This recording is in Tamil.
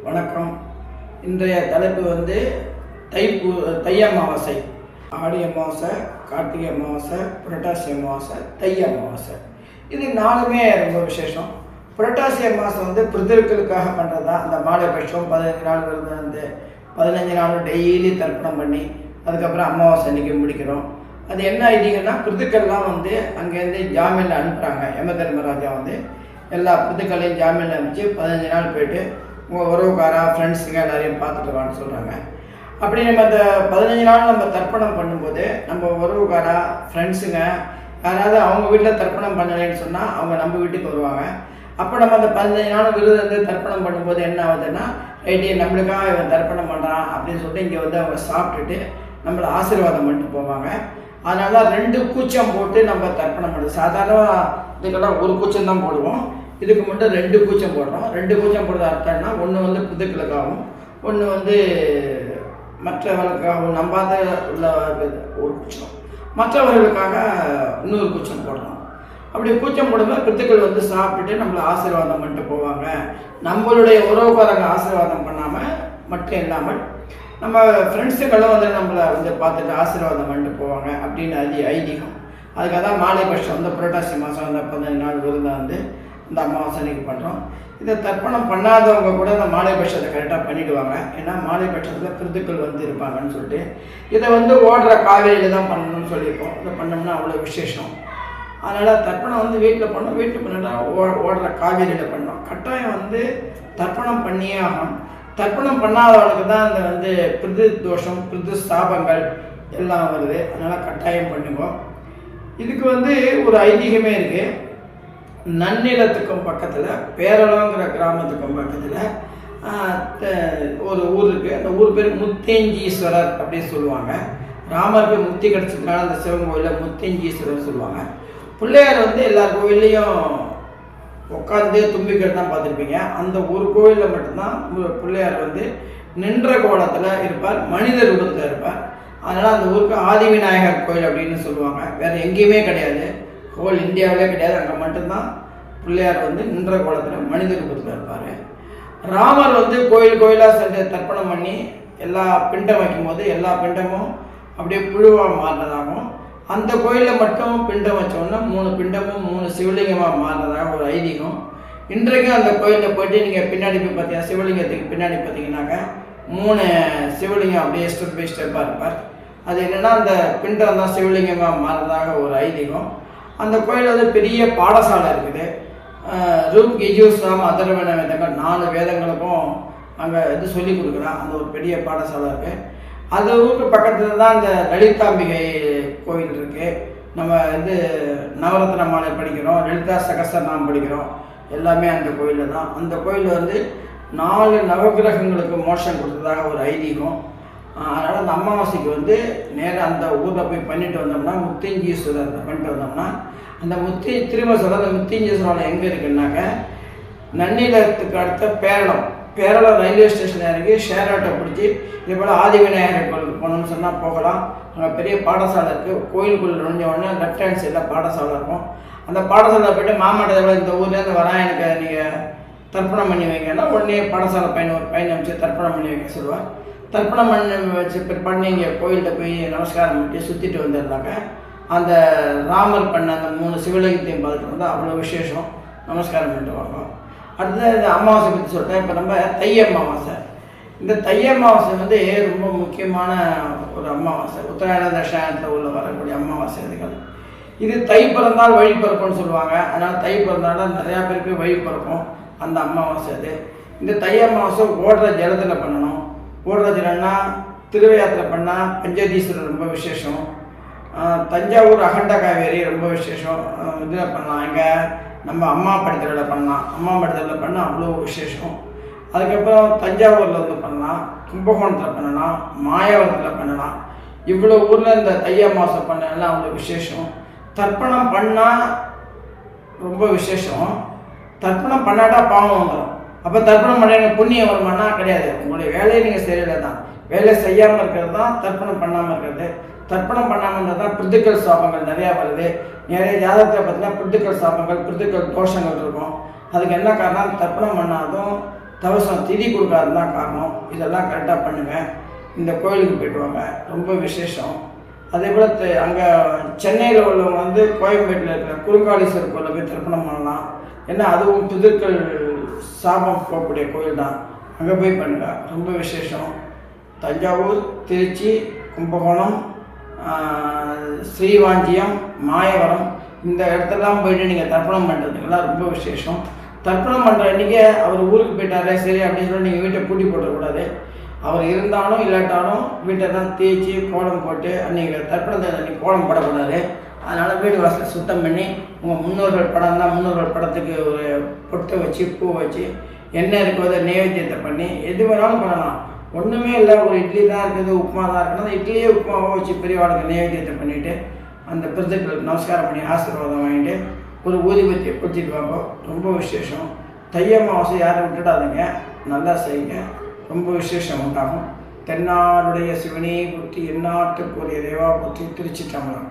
வணக்கம். இன்றைய தலைப்பு தை அமாவாசை. ஆடி அமாவாசை, கார்த்திகை அமாவாசை, புரட்டாசி அமாவாசை, தை அமாவாசை. இது நாலுமே ரொம்ப விசேஷம். புரட்டாசி அமாவாசை பிரிதர்களுக்காக பண்ணுறது தான். அந்த மாலை பட்சம் 15 நாள் விரதம் 15 நாள் டெய்லி தர்ப்பணம் பண்ணி அதுக்கப்புறம் அமாவாசை அன்றைக்கி முடிக்கிறோம். அது என்ன ஐதீகம்னா, பிரிதுக்கள்லாம் அங்கேருந்து ஜாமீனில் அனுப்புகிறாங்க. யம தர்மராஜா எல்லா பிரிதுக்களையும் ஜாமீனில் அனுப்பிச்சு 15 நாள் போய்ட்டு உங்கள் உறவுக்காரா ஃப்ரெண்ட்ஸுங்க எல்லாரையும் பார்த்துட்டு வான்னு சொல்கிறாங்க. அப்படி நம்ம அந்த 15 நாள் நம்ம தர்ப்பணம் பண்ணும்போது நம்ம உறவுக்காரா ஃப்ரெண்ட்ஸுங்க யாராவது அவங்க வீட்டில் தர்ப்பணம் பண்ணலைன்னு சொன்னால் அவங்க நம்ம வீட்டுக்கு வருவாங்க. அப்போ நம்ம அந்த 15 நாள் விரதம் தர்ப்பணம் பண்ணும்போது என்ன ஆகுதுன்னா, ரைட்டு நம்மளுக்காக இவன் தர்ப்பணம் பண்ணுறான் அப்படின்னு சொல்லிட்டு இங்கே அவங்க சாப்பிட்டுட்டு நம்மளை ஆசீர்வாதம் பண்ணிட்டு போவாங்க. அதனால தான் 2 கூச்சம் போட்டு நம்ம தர்ப்பணம் பண்ணுறது. சாதாரண இதுக்கெல்லாம் ஒரு கூச்சம் தான் போடுவோம். இதுக்கு மட்டும் 2 கூச்சம் போடுறோம். 2 கூச்சம் போடுறது அர்த்தம்னா, ஒன்று பிதுக்களுக்காகவும் ஒன்று மற்றவர்களுக்காகவும் நம்பாத உள்ள ஒரு கூச்சம், மற்றவர்களுக்காக இன்னொரு கூச்சம் போடுறோம். அப்படி கூச்சம் போடும்போது பித்துக்கள் சாப்பிட்டுட்டு நம்மளை ஆசீர்வாதம் பண்ணிட்டு போவாங்க. நம்மளுடைய உறவுக்காரங்க ஆசீர்வாதம் பண்ணாமல் மட்டும் இல்லாமல் நம்ம ஃப்ரெண்ட்ஸுக்கெல்லாம் நம்மளை பார்த்துட்டு ஆசீர்வாதம் பண்ணிட்டு போவாங்க அப்படின்னு ஐதீகம். அதுக்காக தான் மாலை பட்சம் புரட்டாசி மாதம் 15 நாள் விரதம் இந்த அமாவாசை அன்னைக்கு பண்ணுறோம். இதை தர்ப்பணம் பண்ணாதவங்க கூட அந்த மாலை பட்சத்தை கரெக்டாக பண்ணிவிடுவாங்க. ஏன்னா மாலை பட்சத்தில் பிரிதுக்கள் இருப்பாங்கன்னு சொல்லிட்டு இதை ஓடுற காவேரியில் தான் பண்ணணும்னு சொல்லியிருக்கோம். இதை பண்ணோம்னா அவ்வளோ விசேஷம். அதனால் தர்ப்பணம் வீட்டில் பண்ணோம். வீட்டில் பண்ணிட்டா ஓடுற காவேரியில் பண்ணோம். கட்டாயம் தர்ப்பணம் பண்ணியே ஆகும். தர்ப்பணம் பண்ணாதவர்களுக்கு தான் அந்த பிரிது தோஷம், பிரிது ஸ்தாபங்கள் எல்லாம் வருது. அதனால் கட்டாயம் பண்ணுவோம். இதுக்கு ஒரு ஐதீகமே இருக்குது. நன்னிலத்துக்கும் பக்கத்தில் பேரளங்கிற கிராமத்துக்கும் பக்கத்தில் ஒரு ஊர் இருக்குது. அந்த ஊர் பேர் முத்தேஞ்சீஸ்வரர் அப்படின்னு சொல்லுவாங்க. ராமருக்கு முக்தி கிடச்சதுனால அந்த சிவன் கோயிலில் முத்தேஞ்சீஸ்வரர் சொல்லுவாங்க. பிள்ளையார் எல்லார் கோயில்லையும் உட்காந்து தும்பிக்கை தான் பார்த்துருப்பீங்க. அந்த ஒரு கோயிலில் மட்டும்தான் பிள்ளையார் நின்ற கோலத்தில் இருப்பார், மனித ரூபத்தில் இருப்பார். அதனால் அந்த ஊருக்கு ஆதிவிநாயகர் கோயில் அப்படின்னு சொல்லுவாங்க. வேறு எங்கேயுமே கிடையாது, ஹோல் இந்தியாவிலே கிடையாது. அங்கே மட்டும்தான் பிள்ளையார் நின்ற கோலத்தில் மனித ரூபத்தில் இருப்பார். ராமர் கோயில் கோயிலாக சென்று தர்ப்பணம் பண்ணி எல்லா பிண்டம் வைக்கும்போது எல்லா பிண்டமும் அப்படியே புழுவாக மாறினதாகும். அந்த கோயிலில் மட்டும் பிண்டம் வச்சோன்னா 3 பிண்டமும் 3 சிவலிங்கமாக மாறினதாக ஒரு ஐதீகம். இன்றைக்கும் அந்த கோயிலில் போய்ட்டு நீங்கள் பின்னாடி போய் பார்த்தீங்கன்னா, சிவலிங்கத்துக்கு பின்னாடி பார்த்தீங்கன்னாக்க 3 சிவலிங்கம் அப்படியே ஸ்டெப் பை ஸ்டெப்பாக இருப்பார். அது என்னென்னா, அந்த பிண்டம் தான் சிவலிங்கமாக மாறினதாக ஒரு ஐதீகம். அந்த கோயிலில் பெரிய பாடசாலை இருக்குது. ரூப் யஜுர் அதர்வண வேதங்கள் 4 வேதங்களுக்கும் அங்கே சொல்லிக் கொடுக்குறான். அந்த ஒரு பெரிய பாடசாலை இருக்குது. அந்த ஊருக்கு பக்கத்தில் தான் அந்த லலிதாம்பிகை கோயில் இருக்குது. நம்ம நவரத்ன மாலை படிக்கிறோம், லலிதா சகஸ்ரநாமம் படிக்கிறோம், எல்லாமே அந்த கோயிலில் தான். அந்த கோயில் 4 நவகிரகங்களுக்கு மோட்சம் கொடுத்ததாக ஒரு ஐதீகம். அதனால் அந்த அமாவாசைக்கு நேராக அந்த ஊரில் போய் பண்ணிட்டு வந்தோம்னா, முத்தேஞ்சீஸ்வரர் பண்ணிட்டு வந்தோம்னா, அந்த திரும்ப சொல்ல அந்த முத்தேஞ்சீஸ்வரம் எங்கே இருக்குன்னாக்க, நன்னிலத்துக்கு அடுத்த பேரளம் ரயில்வே ஸ்டேஷன் இறங்கி ஷேர் ஆட்டோ பிடிச்சி இதே போல் ஆதிவிநாயகர் கோயிலுக்கு போகணும்னு சொன்னால் போகலாம். அங்கே பெரிய பாடசாலை இருக்குது. கோயிலுக்குள்ளே நுழைஞ்ச உடனே லெஃப்ட் ஹேண்ட் சைடில் பாடசாலை இருக்கும். அந்த பாடசாலை போய்ட்டு மாமாட்டத்தில் இந்த ஊர்லேருந்து வரேன், எனக்கு நீங்கள் தர்ப்பணம் பண்ணி வைங்கன்னா உடனே பாடசாலை ஒரு பையனை வச்சு தர்ப்பணம் பண்ணி வைக்க சொல்லுவார். தர்ப்பணம் பண்ணி வச்சு பிற்பாடு நீங்கள் கோயிலில் போய் நமஸ்காரம் பண்ணிட்டு சுற்றிட்டு வந்துருந்தாக்க அந்த ராமர் பண்ண அந்த 3 சிவலிங்கத்தையும் பார்த்துட்டு அவ்வளோ விசேஷம். நமஸ்காரம் பண்ணிட்டு வாங்க. அடுத்தது இந்த அமாவாசை பற்றி சொல்லிட்டேன். இப்போ நம்ம தை அமாவாசை. இந்த தை அமாவாசை ரொம்ப முக்கியமான ஒரு அமாவாசை. உத்தராயண தட்சிணாயணத்தில் உள்ள வரக்கூடிய அமாவாசை இதுகள். இது தை பிறந்தால் வழி பிறப்புன்னு சொல்லுவாங்க. அதனால் தை பிறந்தால் நிறையா பேருக்கு வழி பிறக்கும் அந்த அமாவாசை அது. இந்த தை அமாவாசை ஓடுற ஜலத்தில் பண்ணணும். ஓடுற ஜலம்னா திருவையாத்தில் பண்ணால் பஞ்சதீஸ்வரர் ரொம்ப விசேஷம். தஞ்சாவூர் அகண்ட காவேரி ரொம்ப விசேஷம். இதில் பண்ணலாம். இங்கே நம்ம அம்மா படுத்தலில் பண்ணலாம். அம்மா படுத்தலில் பண்ணால் அவ்வளோ விசேஷம். அதுக்கப்புறம் தஞ்சாவூரில் பண்ணலாம், கும்பகோணத்தில் பண்ணலாம், மாயாவரத்தில் பண்ணலாம். இவ்வளோ ஊரில் இந்த தை அமாவாசை பண்ணலாம் அவ்வளோ விசேஷம். தர்ப்பணம் பண்ணால் ரொம்ப விசேஷம். தர்ப்பணம் பண்ணாட்டா பாவம் வந்துடும். அப்போ தர்ப்பணம் பண்ண புண்ணியம் வருமானா கிடையாது. உங்களுடைய வேலையை நீங்கள் செய்யலை தான். வேலை செய்யாமல் இருக்கிறது தான் தர்ப்பணம் பண்ணாமல் இருக்கிறது. தர்ப்பணம் பண்ணாமல் இருந்தால் தான் பிரிதுக்கள் சாபங்கள் நிறையா வருது. நிறைய ஜாதகத்தில் பார்த்தீங்கன்னா பிரிதுக்கள் சாபங்கள், பிரிதுக்கள் தோஷங்கள் இருக்கும். அதுக்கு என்ன காரணம்? தர்ப்பணம் பண்ணாதும் தவசம் திதி கொடுக்காதுன்னு தான் காரணம். இதெல்லாம் கரெக்டாக பண்ணுங்கள். இந்த கோயிலுக்கு போய்ட்டு வாங்க, ரொம்ப விசேஷம். அதே போல் அங்கே சென்னையில் உள்ளவங்க வந்து கோயம்பேட்டில் இருக்கிற குறுங்காலீஸ்வரர் கோயிலில் போய் தர்ப்பணம் பண்ணலாம். ஏன்னா அதுவும் பிதர்கள் சாபம் போகக்கூடிய கோயில் தான். அங்கே போய் பண்ணுங்கள், ரொம்ப விசேஷம். தஞ்சாவூர், திருச்சி, கும்பகோணம், ஸ்ரீவாஞ்சியம், மாயவரம் இந்த இடத்தெல்லாம் போய்ட்டு நீங்கள் தர்ப்பணம் பண்ணுறதுக்கெல்லாம் ரொம்ப விசேஷம். தர்ப்பணம் பண்ணுற அன்றைக்கி அவர் ஊருக்கு போயிட்டாரே சரி அப்படின்னு சொல்லி நீங்கள் வீட்டை பூட்டி போடக்கூடாது. அவர் இருந்தாலும் இல்லாட்டாலும் வீட்டை தான் தேய்ச்சி கோலம் போட்டு அன்றைக்கி தர்ப்பணத்தை அன்றைக்கி கோலம் போடக்கூடாது. அதனால் வீடு வாசலை சுத்தம் பண்ணி உங்கள் முன்னோர்கள் படம் தான், முன்னோர்கள் படத்துக்கு ஒரு பொட்டை வச்சு பூ வச்சு எண்ணெய் இருக்கிறத நைவேத்தியத்தை பண்ணி எது வேணாலும் பண்ணலாம். ஒன்றுமே இல்லை, ஒரு இட்லி தான் இருக்குது, உப்புமா தான் இருக்குன்னா இட்லியே உப்புமாவை வச்சு பெரியவாளுக்கு நைவேத்தியத்தை பண்ணிவிட்டு அந்த பிறத்துக்களுக்கு நமஸ்காரம் பண்ணி ஆசீர்வாதம் வாங்கிட்டு ஒரு ஊதிபத்தியை கொடுத்துட்டு வாங்க, ரொம்ப விசேஷம். தை அமாவாசை யாரும் விட்டுடாதுங்க, நல்லா செய்யுங்க, ரொம்ப விசேஷம் உண்டாகும். தென்னாடுடைய சிவனே புத்தி எந்நாட்டுக்குரிய தேவா புத்தி திருச்சி தமிழகம்.